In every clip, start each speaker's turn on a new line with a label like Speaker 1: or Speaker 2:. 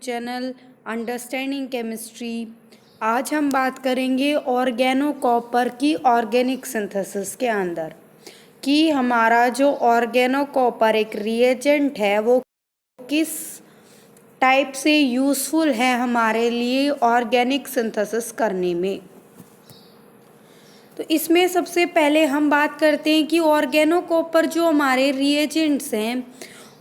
Speaker 1: Channel understanding chemistry. आज हम बात करेंगे ऑर्गेनो कॉपर की ऑर्गेनिक सिंथेसिस के अंदर कि हमारा जो ऑर्गेनो कॉपर एक रिएजेंट है वो किस टाइप से यूज़फुल है हमारे लिए ऑर्गेनिक सिंथेसिस करने में। तो इसमें सबसे पहले हम बात करते हैं कि ऑर्गेनो कॉपर जो हमारे रिएजेंट्स हैं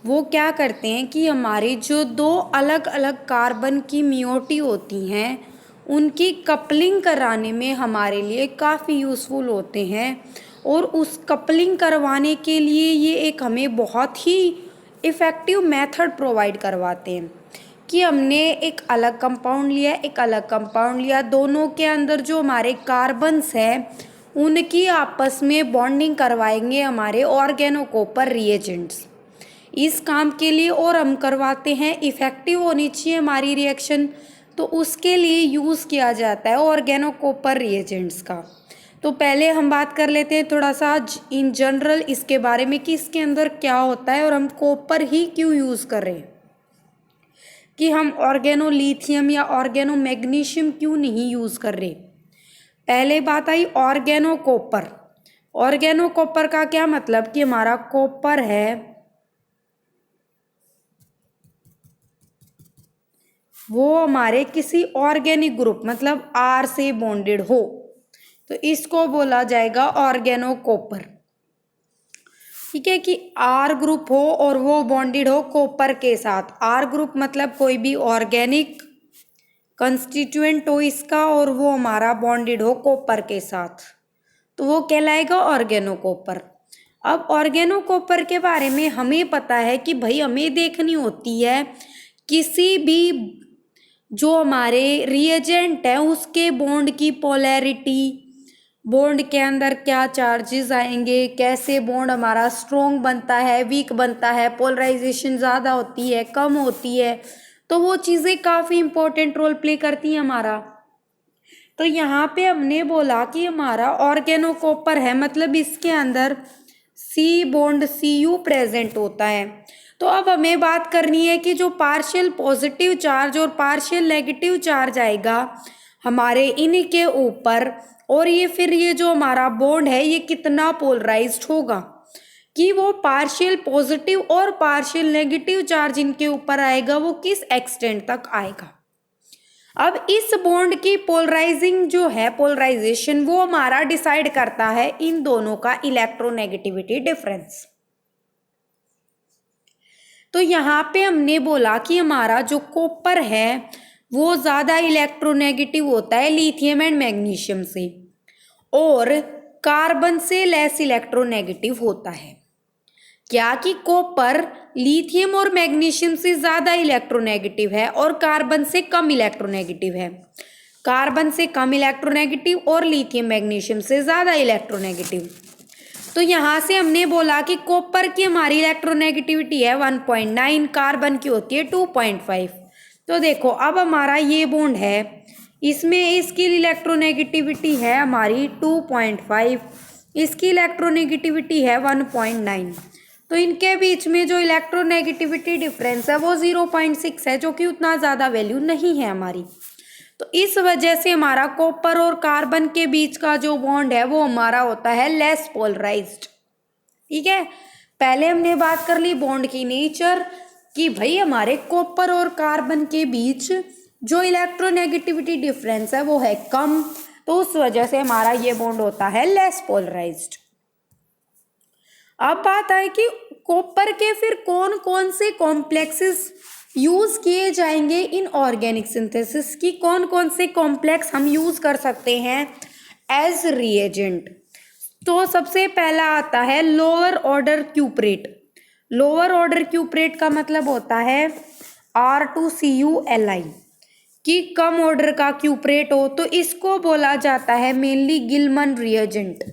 Speaker 1: वो क्या करते हैं कि हमारी जो दो अलग अलग कार्बन की मियोटी होती हैं उनकी कपलिंग कराने में हमारे लिए काफ़ी यूज़फुल होते हैं। और उस कपलिंग करवाने के लिए ये एक हमें बहुत ही इफ़ेक्टिव मेथड प्रोवाइड करवाते हैं कि हमने एक अलग कंपाउंड लिया, एक अलग कंपाउंड लिया, दोनों के अंदर जो हमारे कार्बन्स हैं उनकी आपस में बॉन्डिंग करवाएंगे हमारे ऑर्गेनो कॉपर रिएजेंट्स। इस काम के लिए और हम करवाते हैं, इफ़ेक्टिव होनी चाहिए हमारी रिएक्शन, तो उसके लिए यूज़ किया जाता है ऑर्गेनो कॉपर रिएजेंट्स का। तो पहले हम बात कर लेते हैं थोड़ा सा इन जनरल इसके बारे में कि इसके अंदर क्या होता है और हम कॉपर ही क्यों यूज़ कर रहे हैं, कि हम ऑर्गेनो लिथियम या ऑर्गेनो मैग्नीशियम क्यों नहीं यूज़ कर रहे। पहले बात आई ऑर्गेनो कॉपर। ऑर्गेनो कॉपर का क्या मतलब कि हमारा कॉपर है वो हमारे किसी ऑर्गेनिक ग्रुप मतलब आर से बॉन्डेड हो तो इसको बोला जाएगा ऑर्गेनो कॉपर। ठीक है कि आर ग्रुप हो और वो बॉन्डेड हो कॉपर के साथ। आर ग्रुप मतलब कोई भी ऑर्गेनिक कंस्टिट्यूएंट हो इसका और वो हमारा बॉन्डेड हो कॉपर के साथ तो वो कहलाएगा ऑर्गेनो कॉपर। अब ऑर्गेनो कॉपर के बारे में हमें पता है कि भाई हमें देखनी होती है किसी भी जो हमारे रिएजेंट है उसके बॉन्ड की पोलैरिटी, बॉन्ड के अंदर क्या चार्जेस आएंगे, कैसे बॉन्ड हमारा स्ट्रॉन्ग बनता है, वीक बनता है, पोलराइजेशन ज़्यादा होती है, कम होती है, तो वो चीज़ें काफ़ी इंपॉर्टेंट रोल प्ले करती हैं हमारा। तो यहाँ पे हमने बोला कि हमारा ऑर्गेनो कॉपर है मतलब इसके अंदर सी बॉन्ड Cu प्रेजेंट होता है। तो अब हमें बात करनी है कि जो पार्शियल पॉजिटिव चार्ज और पार्शियल नेगेटिव चार्ज आएगा हमारे इनके ऊपर और ये जो हमारा बॉन्ड है ये कितना पोलराइज्ड होगा, कि वो पार्शियल पॉजिटिव और पार्शियल नेगेटिव चार्ज इनके ऊपर आएगा वो किस एक्सटेंट तक आएगा। अब इस बॉन्ड की पोलराइजिंग जो है पोलराइजेशन वो हमारा डिसाइड करता है इन दोनों का इलेक्ट्रोनेगेटिविटी डिफरेंस। तो यहाँ पे हमने बोला कि हमारा जो कॉपर है वो ज़्यादा इलेक्ट्रोनेगेटिव होता है लिथियम एंड मैग्नीशियम से और कार्बन से लेस इलेक्ट्रोनेगेटिव होता है। क्या कि कॉपर लिथियम और मैग्नीशियम से ज़्यादा इलेक्ट्रोनेगेटिव है और कार्बन से कम इलेक्ट्रोनेगेटिव है। कार्बन से कम इलेक्ट्रोनेगेटिव और लिथियम मैग्नीशियम से ज़्यादा इलेक्ट्रोनेगेटिव। तो यहाँ से हमने बोला कि कॉपर की हमारी इलेक्ट्रोनेगेटिविटी है 1.9, कार्बन की होती है 2.5। तो देखो अब हमारा ये बॉन्ड है इसमें इसकी इलेक्ट्रोनेगेटिविटी है हमारी 2.5, इसकी इलेक्ट्रोनेगेटिविटी है 1.9। तो इनके बीच में जो इलेक्ट्रोनेगेटिविटी डिफरेंस है वो 0.6 है जो कि उतना ज़्यादा वैल्यू नहीं है हमारी। तो इस वजह से हमारा कॉपर और कार्बन के बीच का जो बॉन्ड है वो हमारा होता है लेस पोलराइज्ड। ठीक है, पहले हमने बात कर ली बॉन्ड की नेचर कि भाई हमारे कॉपर और कार्बन के बीच जो इलेक्ट्रोनेगेटिविटी डिफरेंस है वो है कम, तो उस वजह से हमारा ये बॉन्ड होता है लेस पोलराइज्ड। अब बात है कि कॉपर के फिर कौन कौन से कॉम्प्लेक्सेस यूज किए जाएंगे इन ऑर्गेनिक सिंथेसिस की, कौन कौन से कॉम्प्लेक्स हम यूज कर सकते हैं एज रिएजेंट। तो सबसे पहला आता है लोअर ऑर्डर क्यूपरेट। लोअर ऑर्डर क्यूपरेट का मतलब होता है R2CuLi, कि कम ऑर्डर का क्यूपरेट हो तो इसको बोला जाता है mainly Gilman reagent.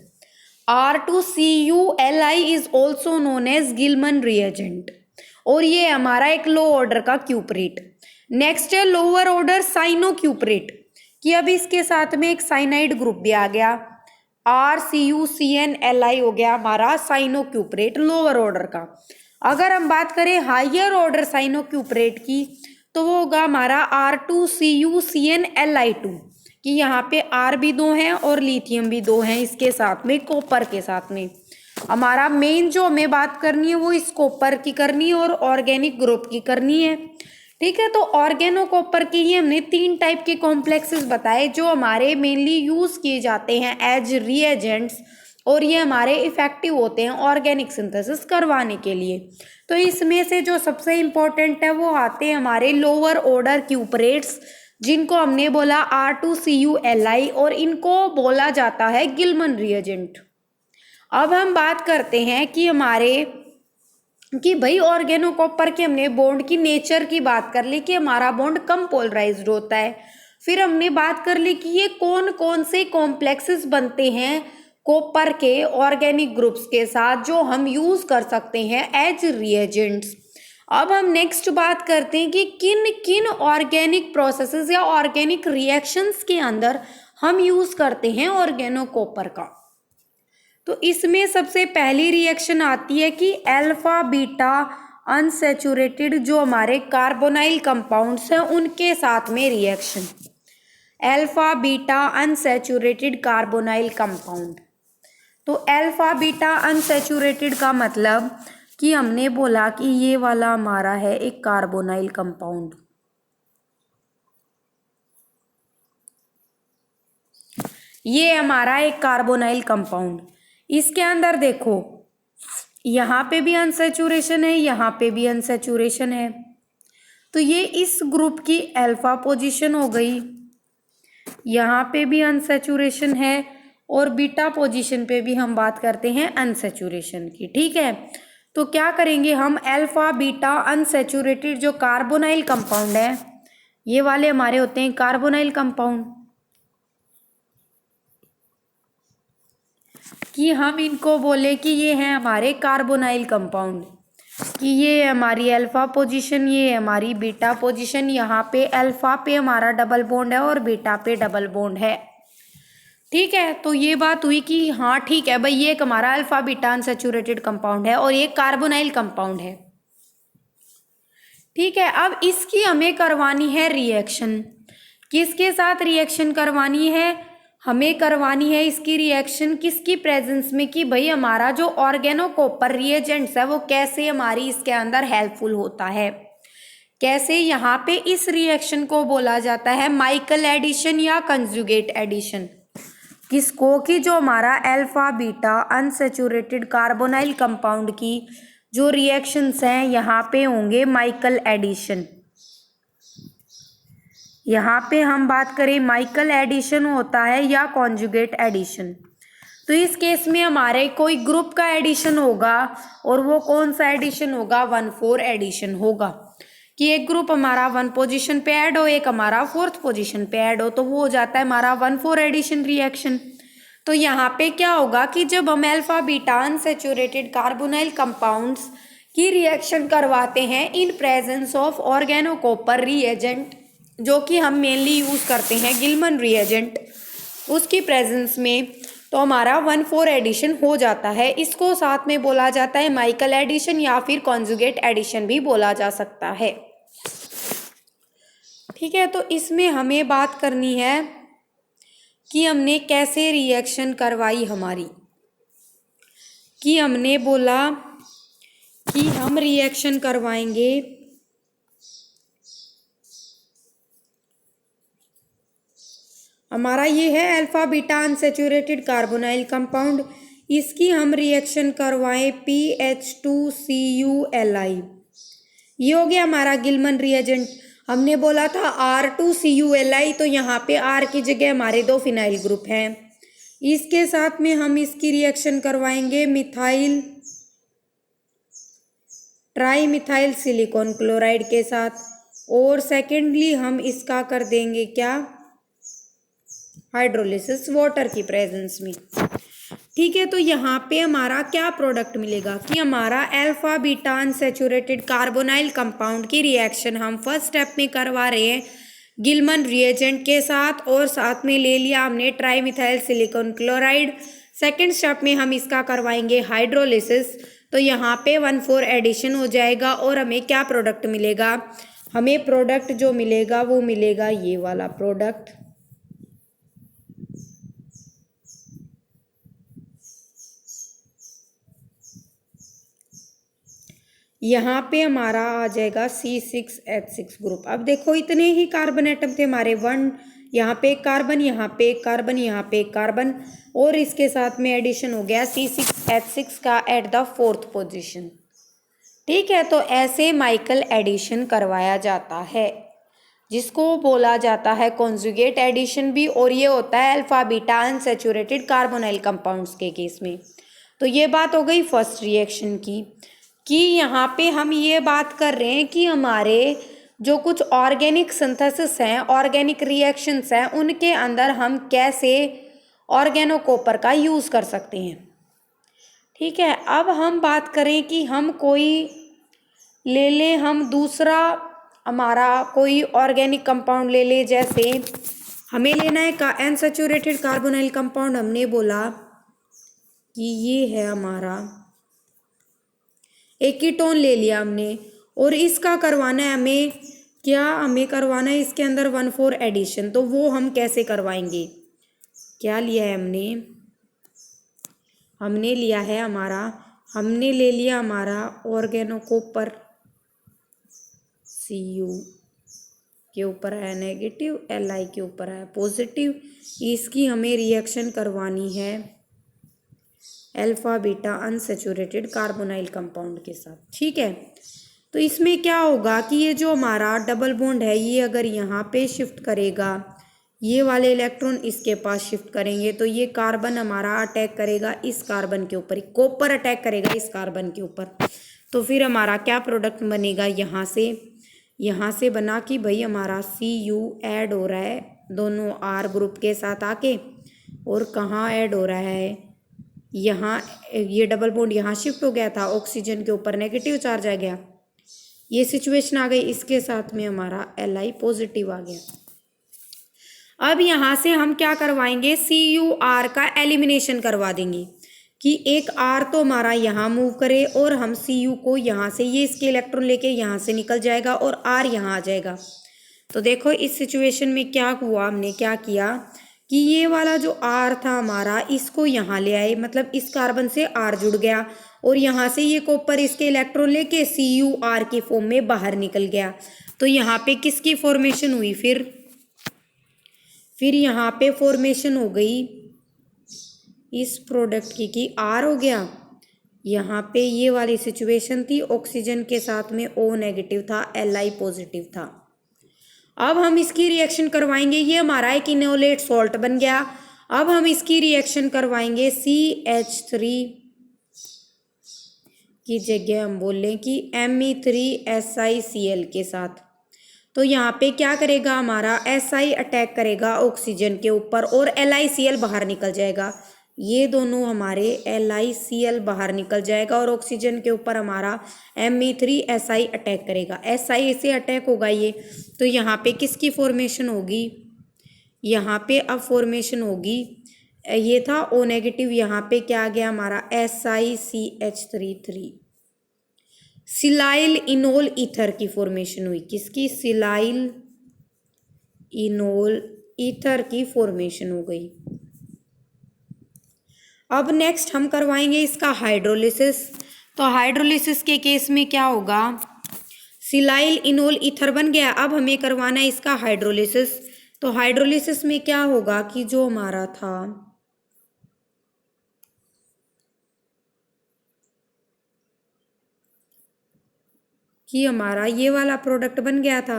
Speaker 1: R2CuLi is also known as Gilman reagent और ये हमारा एक लो ऑर्डर का क्यूपरेट। नेक्स्ट है लोअर ऑर्डर साइनो क्यूपरेट, कि अब इसके साथ में एक साइनाइड ग्रुप भी आ गया, RCuCnLi हो गया हमारा साइनो क्यूपरेट लोअर ऑर्डर का। अगर हम बात करें हायर ऑर्डर साइनो क्यूपरेट की तो वो होगा हमारा R2CuCnLi2, कि यहाँ पे R भी 2 हैं और लिथियम भी 2 हैं इसके साथ में, कॉपर के साथ में। हमारा मेन जो हमें बात करनी है वो इस कॉपर की करनी है और ऑर्गेनिक ग्रुप की करनी है। ठीक है, तो ऑर्गेनो कॉपर की ही हमने 3 टाइप के कॉम्प्लेक्सेस बताए जो हमारे मेनली यूज किए जाते हैं एज रिएजेंट्स, और ये हमारे इफेक्टिव होते हैं ऑर्गेनिक सिंथेसिस करवाने के लिए। तो इसमें से जो सबसे इम्पोर्टेंट है वो आते हैं हमारे लोअर ऑर्डर क्यूपरेट्स, जिनको हमने बोला R2CuLi, और इनको बोला जाता है गिलमन रिएजेंट। अब हम बात करते हैं कि भाई ऑर्गेनो कॉपर के हमने बॉन्ड की नेचर की बात कर ली कि हमारा बॉन्ड कम पोलराइज्ड होता है। फिर हमने बात कर ली कि ये कौन कौन से कॉम्प्लेक्सेस बनते हैं कॉपर के ऑर्गेनिक ग्रुप्स के साथ जो हम यूज कर सकते हैं एज रिएजेंट्स। अब हम नेक्स्ट बात करते हैं कि किन किन ऑर्गेनिक प्रोसेसेस या ऑर्गेनिक रिएक्शंस के अंदर हम यूज करते हैं ऑर्गेनो कॉपर का। तो इसमें सबसे पहली रिएक्शन आती है कि अल्फा बीटा अनसैचुरेटेड जो हमारे कार्बोनाइल कंपाउंड्स हैं उनके साथ में reaction, alpha beta unsaturated carbonyl compound. तो अल्फा बीटा अनसैचुरेटेड का मतलब कि हमने बोला कि ये वाला हमारा है एक कार्बोनाइल कंपाउंड, ये हमारा एक कार्बोनाइल कंपाउंड। इसके अंदर देखो यहाँ पे भी अनसैचुरेशन है, यहाँ पे भी अनसैचुरेशन है, तो ये इस ग्रुप की अल्फा पोजीशन हो गई। यहाँ पे भी अनसैचुरेशन है और बीटा पोजीशन पे भी हम बात करते हैं अनसैचुरेशन की। ठीक है, तो क्या करेंगे हम, अल्फा बीटा अनसैचुरेटेड जो कार्बोनाइल कंपाउंड है, ये वाले हमारे होते हैं कार्बोनाइल कंपाउंड, कि हम इनको बोले कि ये हैं हमारे कार्बोनाइल कंपाउंड, कि ये हमारी अल्फा पोजीशन, ये हमारी बीटा पोजीशन, यहाँ पे अल्फा पे हमारा डबल बॉन्ड है और बीटा पे डबल बॉन्ड है। ठीक है, तो ये बात हुई कि हाँ ठीक है भाई, ये एक हमारा अल्फा बीटा अनसैचुरेटेड कंपाउंड है और ये कार्बोनाइल कंपाउंड है। ठीक है, अब इसकी हमें करवानी है रिएक्शन। किसके साथ रिएक्शन करवानी है, हमें करवानी है इसकी रिएक्शन किसकी प्रेजेंस में, कि भाई हमारा जो ऑर्गेनो कॉपर रिएजेंट्स है वो कैसे हमारी इसके अंदर हेल्पफुल होता है। कैसे, यहाँ पे इस रिएक्शन को बोला जाता है माइकल एडिशन या कंजुगेट एडिशन। किसको, कि जो हमारा alpha beta unsaturated carbonyl compound की जो रिएक्शंस हैं यहाँ पे होंगे माइकल एडिशन। यहाँ पे हम बात करें माइकल एडिशन होता है या कॉन्जुगेट एडिशन। तो इस केस में हमारे कोई ग्रुप का एडिशन होगा और वो कौन सा एडिशन होगा, 1,4 एडिशन होगा, कि एक ग्रुप हमारा 1 पोजीशन पे ऐड हो, एक हमारा 4th पोजीशन पे ऐड हो, तो वो हो जाता है हमारा 1,4 एडिशन रिएक्शन। तो यहाँ पे क्या होगा कि जब हम alpha beta unsaturated carbonyl compounds की रिएक्शन करवाते हैं in presence of organo copper reagent, जो कि हम मेनली यूज़ करते हैं गिलमन रिएजेंट, उसकी प्रेजेंस में, तो हमारा 1,4 एडिशन हो जाता है। इसको साथ में बोला जाता है माइकल एडिशन या फिर कॉन्जुगेट एडिशन भी बोला जा सकता है। ठीक है, तो इसमें हमें बात करनी है कि हमने कैसे रिएक्शन करवाई हमारी, कि हमने बोला कि हम रिएक्शन करवाएंगे हमारा ये है alpha beta unsaturated carbonyl compound, इसकी हम रिएक्शन करवाएं PH2CuLi, ये हो गया हमारा गिलमन रिएजेंट। हमने बोला था R2CuLi, तो यहाँ पे R की जगह हमारे 2 फिनाइल ग्रुप हैं। इसके साथ में हम इसकी रिएक्शन करवाएंगे methyl tri methyl silicon chloride के साथ, और सेकेंडली हम इसका कर देंगे क्या, हाइड्रोलिसिस वाटर की प्रेजेंस में। ठीक है, तो यहाँ पे हमारा क्या प्रोडक्ट मिलेगा कि हमारा alpha beta unsaturated carbonyl compound की रिएक्शन हम फर्स्ट स्टेप में करवा रहे हैं गिलमन रिएजेंट के साथ, और साथ में ले लिया हमने tri methyl silicon chloride. Second step में हम इसका करवाएंगे हाइड्रोलिसिस, तो यहाँ पे 1,4 एडिशन हो जाएगा और हमें क्या प्रोडक्ट मिलेगा, हमें प्रोडक्ट जो मिलेगा वो मिलेगा ये वाला प्रोडक्ट। यहाँ पे हमारा आ जाएगा C6H6 ग्रुप। अब देखो इतने ही कार्बन एटम थे हमारे, वन यहाँ पे एक कार्बन, यहाँ पे एक कार्बन, यहाँ पे एक कार्बन, और इसके साथ में एडिशन हो गया C6H6 का एट द 4th पोजीशन। ठीक है, तो ऐसे माइकल एडिशन करवाया जाता है, जिसको बोला जाता है कॉन्जुगेट एडिशन भी, और ये होता है alpha beta unsaturated carbonyl compounds के केस में। तो ये बात हो गई फर्स्ट रिएक्शन की, कि यहाँ पे हम ये बात कर रहे हैं कि हमारे जो कुछ ऑर्गेनिक सिंथेसिस हैं, ऑर्गेनिक रिएक्शंस हैं, उनके अंदर हम कैसे ऑर्गेनोकॉपर का यूज़ कर सकते हैं। ठीक है, अब हम बात करें कि हम कोई ले ले, हम दूसरा हमारा कोई ऑर्गेनिक कंपाउंड ले ले, जैसे हमें लेना है का अनसैचुरेटेड कार्बोनाइल कंपाउंड। हमने बोला कि ये है हमारा एक कीटोन ले लिया हमने, और इसका करवाना है हमें, क्या हमें करवाना है इसके अंदर 1,4 एडिशन। तो वो हम कैसे करवाएंगे, क्या लिया है हमने लिया है हमारा, हमने ले लिया हमारा ऑर्गेनोकॉपर, Cu के ऊपर है नेगेटिव, Li के ऊपर है पॉजिटिव। इसकी हमें रिएक्शन करवानी है alpha beta unsaturated carbonyl compound के साथ। ठीक है, तो इसमें क्या होगा कि ये जो हमारा डबल बॉन्ड है, ये अगर यहाँ पे शिफ्ट करेगा, ये वाले इलेक्ट्रॉन इसके पास शिफ्ट करेंगे, तो ये कार्बन हमारा अटैक करेगा इस कार्बन के ऊपर, कॉपर अटैक करेगा इस कार्बन के ऊपर। तो फिर हमारा क्या प्रोडक्ट बनेगा, यहाँ से बना कि भाई हमारा Cu ऐड हो रहा है दोनों R ग्रुप के साथ आके, और कहाँ ऐड हो रहा है, यहाँ ये डबल बॉन्ड यहाँ शिफ्ट हो गया था, ऑक्सीजन के ऊपर नेगेटिव चार्ज आ गया, ये सिचुएशन आ गई, इसके साथ में हमारा Li पॉजिटिव आ गया। अब यहाँ से हम क्या करवाएंगे, Cur का एलिमिनेशन करवा देंगे, कि एक R तो हमारा यहाँ मूव करे, और हम Cu को यहाँ से, ये इसके इलेक्ट्रॉन लेके यहाँ से निकल जाएगा, और R यहाँ आ जाएगा। तो देखो इस सिचुएशन में क्या हुआ, हमने क्या किया कि ये वाला जो R था हमारा, इसको यहाँ ले आए, मतलब इस कार्बन से R जुड़ गया, और यहाँ से ये कॉपर इसके इलेक्ट्रॉन लेके Cur की फॉर्म में बाहर निकल गया। तो यहाँ पे किसकी फॉर्मेशन हुई, फिर यहाँ पे फॉर्मेशन हो गई इस प्रोडक्ट की, कि R हो गया, यहाँ पे ये वाली सिचुएशन थी, ऑक्सीजन के साथ में O नेगेटिव था, Li पॉजिटिव था। अब हम इसकी रिएक्शन करवाएंगे, ये हमारा एक इनोलेट सॉल्ट बन गया। अब हम इसकी रिएक्शन करवाएंगे CH3 की जगह हम बोल लें कि Me3SiCl के साथ। तो यहाँ पे क्या करेगा, हमारा Si अटैक करेगा ऑक्सीजन के ऊपर, और LiCl बाहर निकल जाएगा, ये दोनों हमारे LiCl बाहर निकल जाएगा, और ऑक्सीजन के ऊपर हमारा Me3Si अटैक करेगा, Si से अटैक होगा ये। तो यहाँ पे किसकी फॉर्मेशन होगी, यहाँ पे अब फॉर्मेशन होगी, ये था O नेगेटिव, यहाँ पे क्या आ गया हमारा SiCH3 सिलाइल इनोल ईथर की फॉर्मेशन हुई, किसकी, सिलाइल इनोल ईथर की फॉर्मेशन हो गई। अब नेक्स्ट हम करवाएंगे इसका हाइड्रोलिसिस। तो हाइड्रोलिसिस के केस में क्या होगा, सिलाइल इनोल ईथर बन गया, अब हमें करवाना है इसका हाइड्रोलिसिस। तो हाइड्रोलिसिस में क्या होगा कि जो हमारा था कि हमारा ये वाला प्रोडक्ट बन गया था,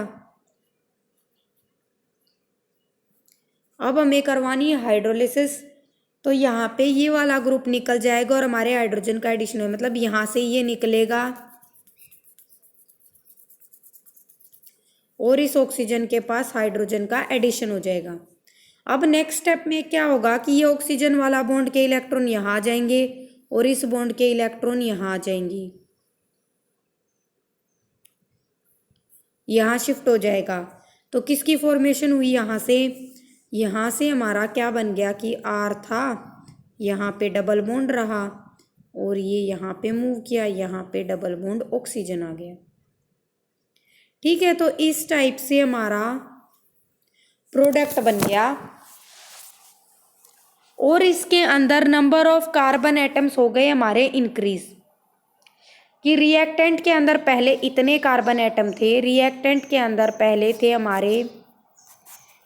Speaker 1: अब हमें करवानी है हाइड्रोलिसिस। तो यहाँ पे ये वाला ग्रुप निकल जाएगा, और हमारे हाइड्रोजन का एडिशन हो, मतलब यहाँ से ये निकलेगा, और इस ऑक्सीजन के पास हाइड्रोजन का एडिशन हो जाएगा। अब नेक्स्ट स्टेप में क्या होगा कि ये ऑक्सीजन वाला बॉन्ड के इलेक्ट्रॉन यहाँ आ जाएंगे, और इस बॉन्ड के इलेक्ट्रॉन यहाँ आ जाएंगी, यहाँ शिफ्ट हो जाएगा। तो किसकी फॉर्मेशन हुई, यहाँ से हमारा क्या बन गया कि R था, यहाँ पे डबल बॉन्ड रहा, और ये यहाँ पे मूव किया, यहाँ पे डबल बॉन्ड ऑक्सीजन आ गया। ठीक है, तो इस टाइप से हमारा प्रोडक्ट बन गया और इसके अंदर नंबर ऑफ कार्बन एटम्स हो गए हमारे इंक्रीज। कि रिएक्टेंट के अंदर पहले इतने कार्बन एटम थे, रिएक्टेंट के अंदर पहले थे हमारे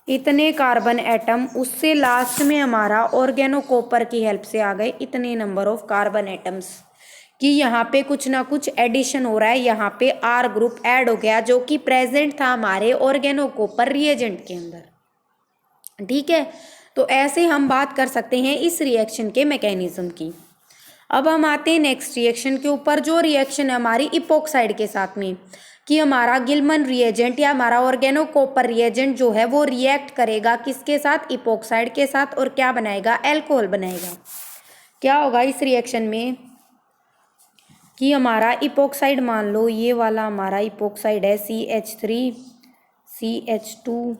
Speaker 1: इतने कार्बन एटम, उससे लास्ट में हमारा ऑर्गेनोकॉपर की हेल्प से आ गए इतने नंबर ऑफ कार्बन एटम्स। कि यहाँ पे कुछ ना कुछ एडिशन हो रहा है, यहाँ पे आर ग्रुप ऐड हो गया जो कि प्रेजेंट था हमारे ऑर्गेनोकॉपर रिएजेंट के अंदर। ठीक है, तो ऐसे हम बात कर सकते हैं इस रिएक्शन के मैकेनिज्म की। अब हम आते हैं नेक्स्ट रिएक्शन के ऊपर, जो रिएक्शन है हमारी इपोक्साइड के साथ में। कि हमारा गिलमन रिएजेंट या हमारा ऑर्गेनोकॉपर रिएजेंट जो है वो रिएक्ट करेगा किसके साथ, इपोक्साइड के साथ, और क्या बनाएगा, एल्कोहल बनाएगा। क्या होगा इस रिएक्शन में कि हमारा इपोक्साइड, मान लो ये वाला हमारा इपोक्साइड है CH3 CH2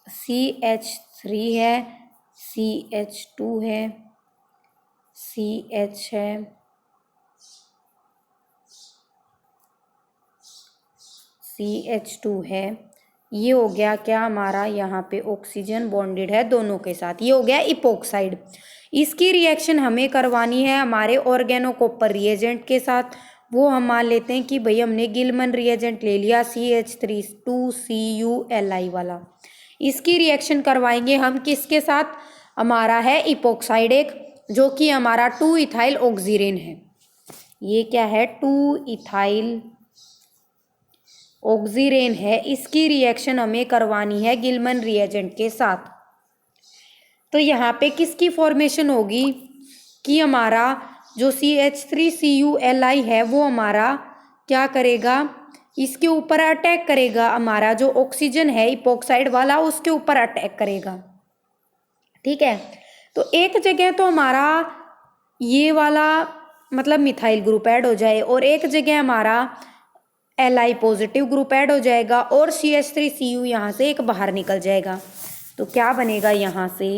Speaker 1: CH3 है, CH2 है, CH है, CH2 है। ये हो गया क्या हमारा, यहाँ पे ऑक्सीजन बॉन्डेड है दोनों के साथ, ये हो गया इपोक्साइड। इसकी रिएक्शन हमें करवानी है हमारे ऑर्गेनोकॉपर रिएजेंट के साथ। वो हम मान लेते हैं कि भाई हमने गिलमन रिएजेंट ले लिया CH3 2CuLi वाला। इसकी रिएक्शन करवाएंगे हम किसके साथ, हमारा है इपोक्साइड एक, जो कि हमारा 2 इथाइल ऑक्सीरेन है। ये क्या है, 2 इथाइल ऑक्सीरेन है। इसकी रिएक्शन हमें करवानी है गिलमन रिएजेंट के साथ। तो यहाँ पे किसकी फॉर्मेशन होगी कि हमारा जो CH3Cul है वो हमारा क्या करेगा, इसके ऊपर अटैक करेगा, हमारा जो ऑक्सीजन है इपोक्साइड वाला उसके ऊपर अटैक करेगा। ठीक है, तो एक जगह तो हमारा ये वाला मतलब मिथाइल ग्रुप ऐड हो जाए और एक जगह हमारा Li पॉजिटिव ग्रुप ऐड हो जाएगा और CH3Cu यहाँ से एक बाहर निकल जाएगा। तो क्या बनेगा यहाँ से,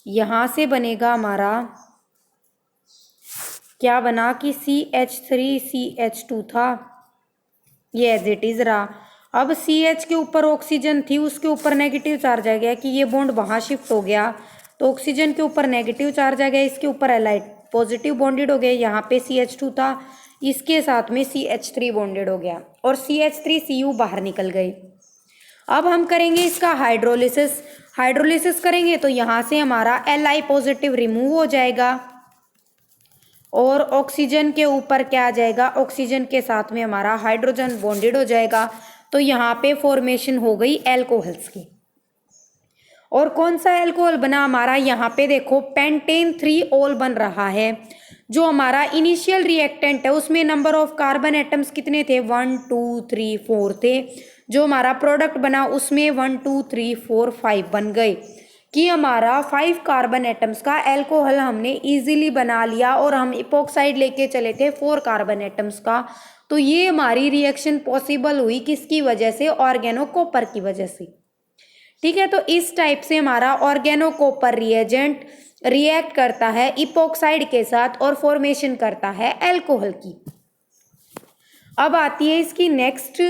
Speaker 1: यहाँ से बनेगा हमारा क्या बना कि CH3CH2 था, ये एज इट इज रहा। अब CH के ऊपर ऑक्सीजन थी, उसके ऊपर नेगेटिव चार्ज आ गया कि ये बॉन्ड वहाँ शिफ्ट हो गया, तो ऑक्सीजन के ऊपर नेगेटिव चार्ज आ गया, इसके ऊपर Li पॉजिटिव बॉन्डेड हो गया, यहाँ पे CH2 था, इसके साथ में CH3 बॉन्डेड हो गया और CH3Cu बाहर निकल गए। अब हम करेंगे इसका हाइड्रोलिसिस। हाइड्रोलिसिस करेंगे तो यहाँ से हमारा Li पॉजिटिव रिमूव हो जाएगा और ऑक्सीजन के ऊपर क्या आ जाएगा, ऑक्सीजन के साथ में हमारा हाइड्रोजन बॉन्डेड हो जाएगा। तो यहाँ पे फॉर्मेशन हो गई एल्कोहल्स की। और कौन सा एल्कोहल बना हमारा, यहाँ पे देखो पेंटेन 3 ऑल बन रहा है। जो हमारा इनिशियल रिएक्टेंट है उसमें नंबर ऑफ कार्बन एटम्स कितने थे, 1 2 3 4 थे। जो हमारा प्रोडक्ट बना उसमें 1 2 3 4 5 बन गए कि हमारा 5 कार्बन एटम्स का एल्कोहल हमने इजीली बना लिया और हम इपोक्साइड लेके चले थे 4 कार्बन एटम्स का। तो ये हमारी रिएक्शन पॉसिबल हुई किसकी वजह से, ऑर्गेनोकॉपर की वजह से। ठीक है, तो इस टाइप से हमारा ऑर्गेनोकॉपर रिएजेंट रिएक्ट करता है इपोक्साइड के साथ और फॉर्मेशन करता है एल्कोहल की। अब आती है इसकी नेक्स्ट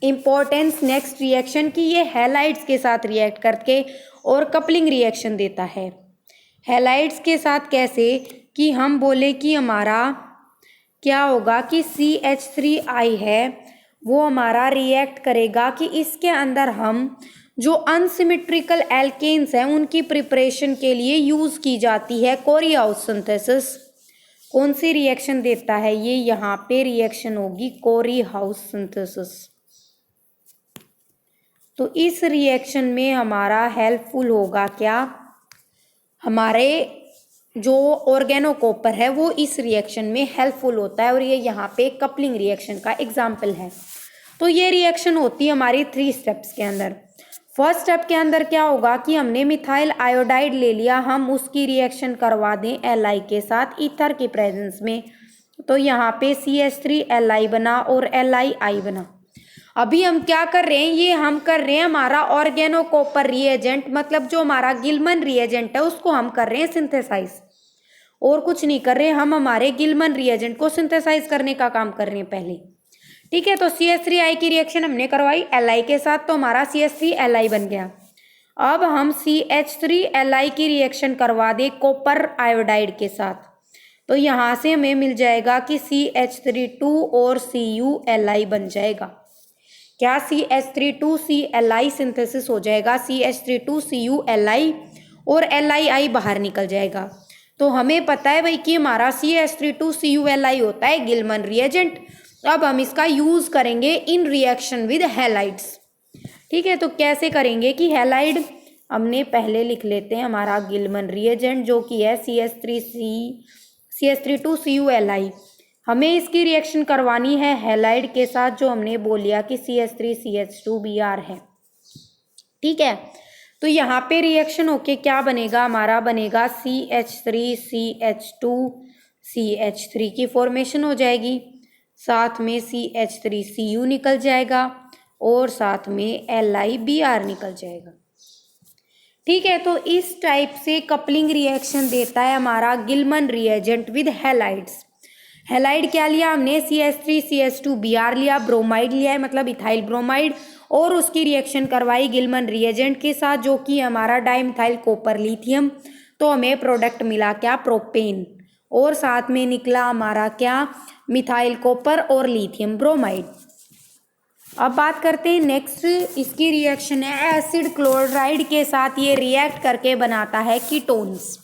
Speaker 1: इंपॉर्टेंस, नेक्स्ट रिएक्शन की ये हैलाइड्स के साथ रिएक्ट करके और कपलिंग रिएक्शन देता है। हैलाइड्स के साथ कैसे कि हम बोले कि हमारा क्या होगा कि CH3I है वो हमारा रिएक्ट करेगा कि इसके अंदर हम जो अनसिमेट्रिकल एल्केन्स हैं उनकी प्रिपरेशन के लिए यूज़ की जाती है कोरीहाउस सिंथेसिस। कौन सी रिएक्शन देता है ये, यहाँ पे रिएक्शन होगी कोरीहाउस सिंथेसिस। तो इस रिएक्शन में हमारा हेल्पफुल होगा क्या, हमारे जो ऑर्गेनोकॉपर है वो इस रिएक्शन में हेल्पफुल होता है और ये यहाँ पे कपलिंग रिएक्शन का एग्जाम्पल है। तो ये रिएक्शन होती है हमारी 3 स्टेप्स के अंदर। फर्स्ट स्टेप के अंदर क्या होगा कि हमने मिथाइल आयोडाइड ले लिया, हम उसकी रिएक्शन करवा दें Li के साथ ईथर की प्रेजेंस में। तो यहाँ पे CH3Li बना और LiI बना। अभी हम क्या कर रहे हैं, ये हम कर रहे हैं हमारा ऑर्गेनो कॉपर रिएजेंट, मतलब जो हमारा गिलमन रिएजेंट है उसको हम कर रहे हैं सिंथेसाइज, और कुछ नहीं कर रहे, हम हमारे गिलमन रिएजेंट को सिंथेसाइज करने का काम कर रहे हैं पहले। ठीक है, तो CH3I की रिएक्शन हमने करवाई Li के साथ, तो हमारा CH3Li बन गया। अब हम CH3Li की रिएक्शन करवा दे कॉपर आयोडाइड के साथ, तो यहाँ से हमें मिल जाएगा कि CH3 और CuLi बन जाएगा। क्या CH3 सिंथेसिस हो जाएगा, CH3 CuLi और LiI बाहर निकल जाएगा। तो हमें पता है भाई कि हमारा CH3 CuLi होता है गिलमन रिएजेंट। अब हम इसका यूज करेंगे इन रिएक्शन विद हैलाइड्स। ठीक है, तो कैसे करेंगे कि हैलाइड हमने पहले लिख लेते हैं हमारा गिलमन रिएजेंट जो कि है CH3 CuLi। हमें इसकी रिएक्शन करवानी है हैलाइड के साथ, जो हमने बोल लिया कि CH3CH2Br है। ठीक है, तो यहाँ पे रिएक्शन होके क्या बनेगा, हमारा बनेगा CH3CH2CH3 की फॉर्मेशन हो जाएगी, साथ में CH3Cu निकल जाएगा और साथ में LiBr निकल जाएगा। ठीक है, तो इस टाइप से कपलिंग रिएक्शन देता है हमारा गिलमन रिएजेंट विद हैलाइड्स। हैलाइड क्या लिया हमने, CH3CH2Br लिया, ब्रोमाइड लिया है मतलब इथाइल ब्रोमाइड, और उसकी रिएक्शन करवाई गिलमन रिएजेंट के साथ जो कि हमारा डाइमिथाइल कॉपर लिथियम। तो हमें प्रोडक्ट मिला क्या, प्रोपेन, और साथ में निकला हमारा क्या, मिथाइल कॉपर और लिथियम ब्रोमाइड। अब बात करते हैं नेक्स्ट, इसकी रिएक्शन है एसिड क्लोराइड के साथ, ये रिएक्ट करके बनाता है कीटोन्स।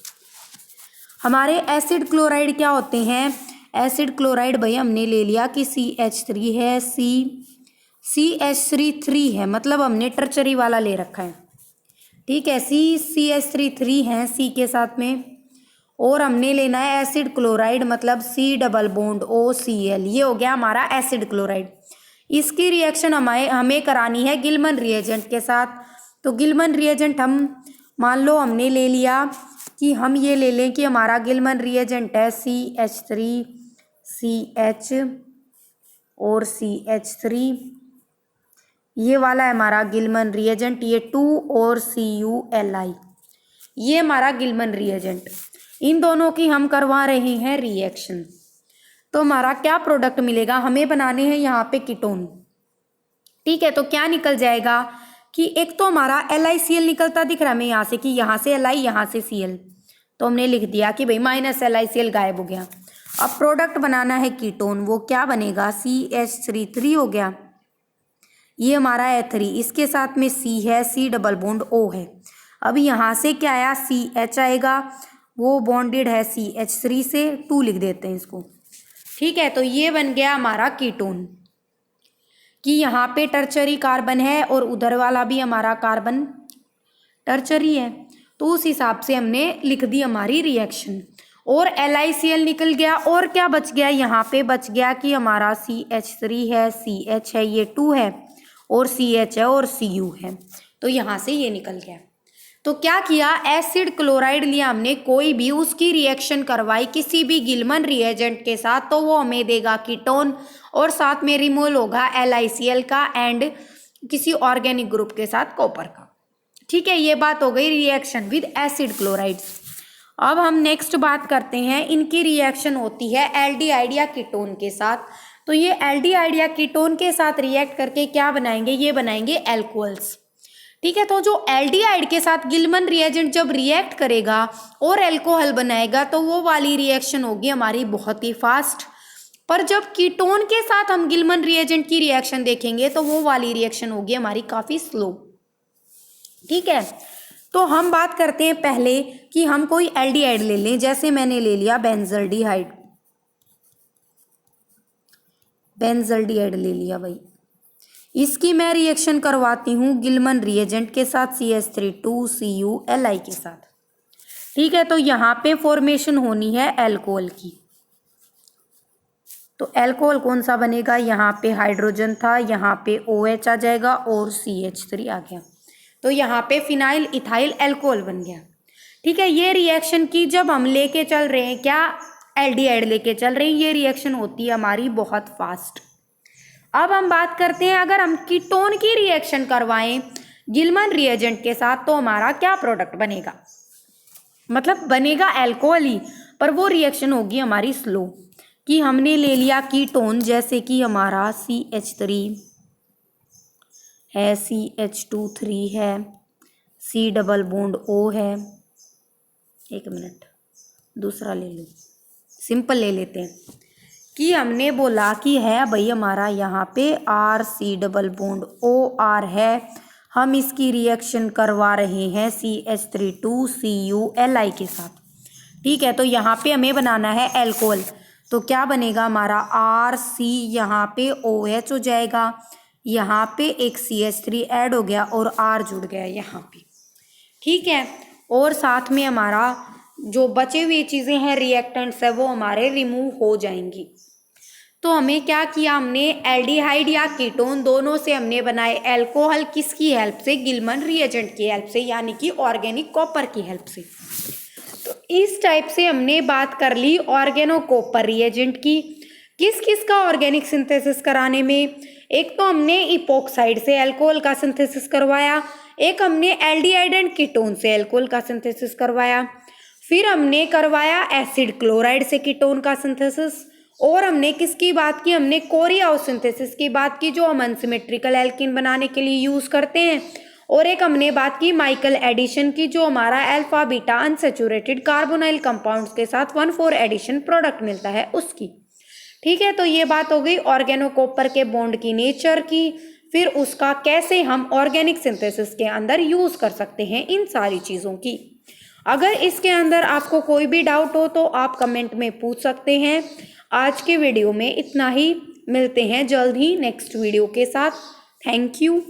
Speaker 1: हमारे एसिड क्लोराइड क्या होते हैं, एसिड क्लोराइड भाई हमने ले लिया कि CH3 है, CH3 है, मतलब हमने टर्चरी वाला ले रखा है। ठीक है, CH3 है C के साथ में, और हमने लेना है एसिड क्लोराइड मतलब C डबल बॉन्ड OCl, ये हो गया हमारा एसिड क्लोराइड। इसकी रिएक्शन हमें करानी है गिलमन रिएजेंट के साथ। तो गिलमन रिएजेंट हम मान लो हमने ले लिया कि हम ये ले लें कि हमारा गिलमन रिएजेंट है CH3CH और CH3, ये वाला है हमारा गिलमन रिएजेंट, ये 2 और CuLi, ये हमारा गिलमन रिएजेंट। इन दोनों की हम करवा रहे हैं रिएक्शन, तो हमारा क्या प्रोडक्ट मिलेगा, हमें बनाने हैं यहाँ पे कीटोन। ठीक है, तो क्या निकल जाएगा कि एक तो हमारा LiCl निकलता दिख रहा है हमें यहाँ से, कि यहाँ से Li यहाँ से Cl, तो हमने लिख दिया कि भाई -LiCl गायब हो गया। अब प्रोडक्ट बनाना है कीटोन, वो क्या बनेगा, CH3 हो गया, ये हमारा है 3, इसके साथ में C है, C डबल बॉन्ड O है। अब यहाँ से क्या आया, CH आएगा, वो बॉन्डेड है CH3 से, 2 लिख देते हैं इसको। ठीक है, तो ये बन गया हमारा कीटोन, कि यहाँ पे टर्चरी कार्बन है और उधर वाला भी हमारा कार्बन टर्चरी है, तो उस हिसाब से हमने लिख दी हमारी रिएक्शन। और LiCl निकल गया, और क्या बच गया, यहाँ पे बच गया कि हमारा CH3 है, CH है, ये 2 है, और CH है और Cu है, तो यहाँ से ये निकल गया। तो क्या किया, एसिड क्लोराइड लिया हमने कोई भी, उसकी रिएक्शन करवाई किसी भी गिलमन रिएजेंट के साथ, तो वो हमें देगा कीटोन, और साथ में रिमूव होगा LiCl का एंड किसी ऑर्गेनिक ग्रुप के साथ कॉपर का। ठीक है, ये बात हो गई रिएक्शन विद एसिड क्लोराइड्स। अब हम नेक्स्ट बात करते हैं, इनकी रिएक्शन होती है एल्डिहाइड या कीटोन के साथ। तो ये एल्डिहाइड या कीटोन के साथ रिएक्ट करके क्या बनाएंगे, ये बनाएंगे एल्कोहल्स। ठीक है, तो जो एल्डिहाइड के साथ गिलमन रिएजेंट जब रिएक्ट करेगा और एल्कोहल बनाएगा, तो वो वाली रिएक्शन होगी हमारी बहुत ही फास्ट। पर जब कीटोन के साथ हम गिलमन रिएजेंट की रिएक्शन देखेंगे, तो वो वाली रिएक्शन होगी हमारी काफी स्लो। ठीक है, तो हम बात करते हैं पहले कि हम कोई एल्डिहाइड ले लें, जैसे मैंने ले लिया बेंजल्डिहाइड ले लिया भाई, इसकी मैं रिएक्शन करवाती हूँ गिलमन रिएजेंट के साथ CH3 के साथ। ठीक है, तो यहाँ पे फॉर्मेशन होनी है एल्कोहल की। तो एल्कोहल कौन सा बनेगा, यहाँ पे हाइड्रोजन था, यहाँ पे OH आ जाएगा और CH3 आ गया, तो यहाँ पे फिनाइल इथाइल एल्कोहल बन गया। ठीक है, ये रिएक्शन की जब हम लेके चल रहे हैं, क्या एल्डिहाइड लेके चल रहे हैं, ये रिएक्शन होती है हमारी बहुत फास्ट। अब हम बात करते हैं अगर हम कीटोन की रिएक्शन करवाएं गिलमन रिएजेंट के साथ तो हमारा क्या प्रोडक्ट बनेगा, मतलब बनेगा अल्कोहल ही, पर वो रिएक्शन होगी हमारी स्लो। कि हमने ले लिया कीटोन, जैसे कि हमारा CH3 है, CH2 है, C डबल बॉन्ड O है, एक मिनट दूसरा ले लो, सिंपल ले लेते हैं। कि हमने बोला कि है भाई हमारा यहाँ पे RC डबल बॉन्ड OR है, हम इसकी रिएक्शन करवा रहे हैं CH3 2CuLi के साथ। ठीक है, तो यहाँ पे हमें बनाना है अल्कोहल, तो क्या बनेगा हमारा RC, यहाँ पे OH हो जाएगा, यहाँ पे एक CH3 ऐड हो गया और R जुड़ गया यहाँ पे। ठीक है, और साथ में हमारा जो बचे हुए चीज़ें हैं रिएक्टेंट्स है वो हमारे रिमूव हो जाएंगी। तो हमें क्या किया, हमने एल्डिहाइड या कीटोन दोनों से हमने बनाए अल्कोहल, किसकी हेल्प से, गिलमन रिएजेंट की हेल्प से, यानी कि ऑर्गेनिक कॉपर की हेल्प से। तो इस टाइप से हमने बात कर ली ऑर्गेनो कॉपर रिएजेंट की, किस किस का ऑर्गेनिक सिंथेसिस कराने में। एक तो हमने इपोक्साइड से अल्कोहल का सिंथेसिस करवाया, एक हमने एल्डिहाइड एंड कीटोन से अल्कोहल का सिंथेसिस करवाया, फिर हमने करवाया एसिड क्लोराइड से कीटोन का सिंथेसिस, और हमने किसकी बात की, हमने कोरियाओ सिंथेसिस की बात की जो हम अनसिमेट्रिकल एल्कीन बनाने के लिए यूज करते हैं, और एक हमने बात की माइकल एडिशन की जो हमारा alpha beta unsaturated carbonyl compounds के साथ 1,4 एडिशन प्रोडक्ट मिलता है उसकी। ठीक है, तो ये बात हो गई ऑर्गेनो कॉपर के बॉन्ड की नेचर की, फिर उसका कैसे हम ऑर्गेनिक सिंथेसिस के अंदर यूज कर सकते हैं इन सारी चीज़ों की। अगर इसके अंदर आपको कोई भी डाउट हो तो आप कमेंट में पूछ सकते हैं। आज के वीडियो में इतना ही, मिलते हैं जल्द ही नेक्स्ट वीडियो के साथ। Thank you.